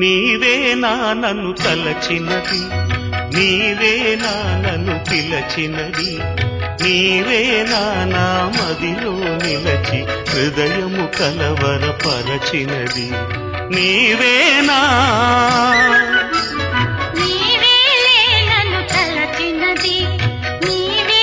నీవేనా నన్ను తలచినది, నీవేనా నన్ను పిలచినది, నీవేనా నా మదిలో నిలచి హృదయము కలవరపరచినది, నీవేనా నీవేనా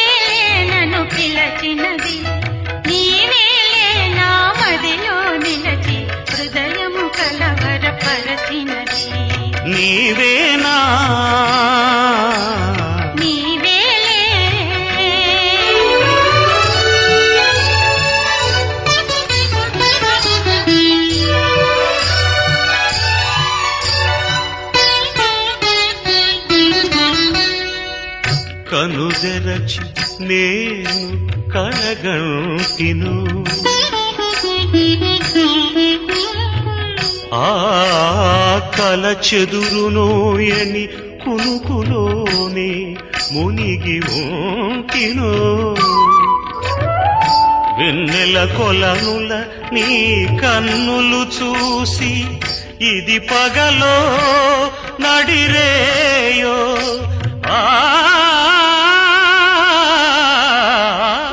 కనుదెరచి నేను కనగంటిను, ఆ కల చెదురునోయని కునుకులోనే మునిగి ఉంటిను, వెన్నెల కొలనుల నీ కన్నులు చూసి ఇది పగలో నడిరేయో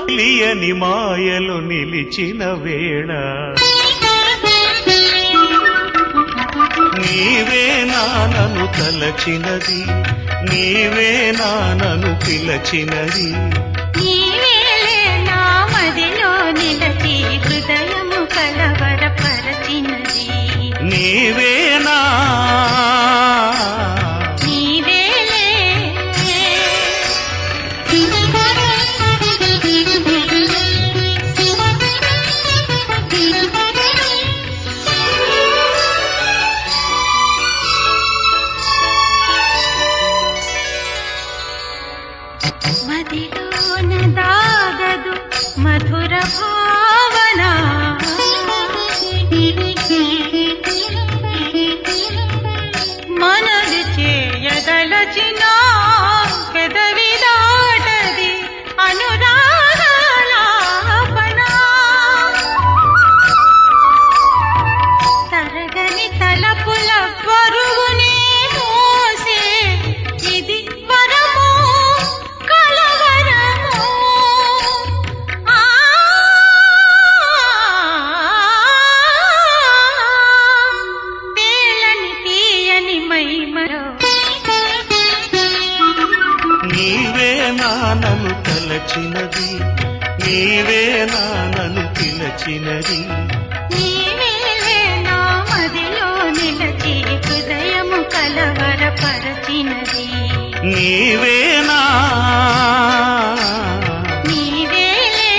తెలియని మాయలు నిలిచిన వేళ నీవేనా నన్ను తలచినది, నీవేనా నన్ను పిలచినది, నీవేనా మదిలో నిలచి హృదయము కలవరపరచినది, నీవేనా మదిలోన దాగదు మధుర భావన, మనది చేయదలచిన పెదవి దాటది అనురాగాలాపన, తరగని తలపుల బరువునే మోసే ఇది వరము నీవేనా నన్ను తలచినది, నీవేనా నన్ను పిలచినది, నీవేనా మదిలో నిలచి హృదయము కలవరపరచినది, నీవేనా నీవేలే.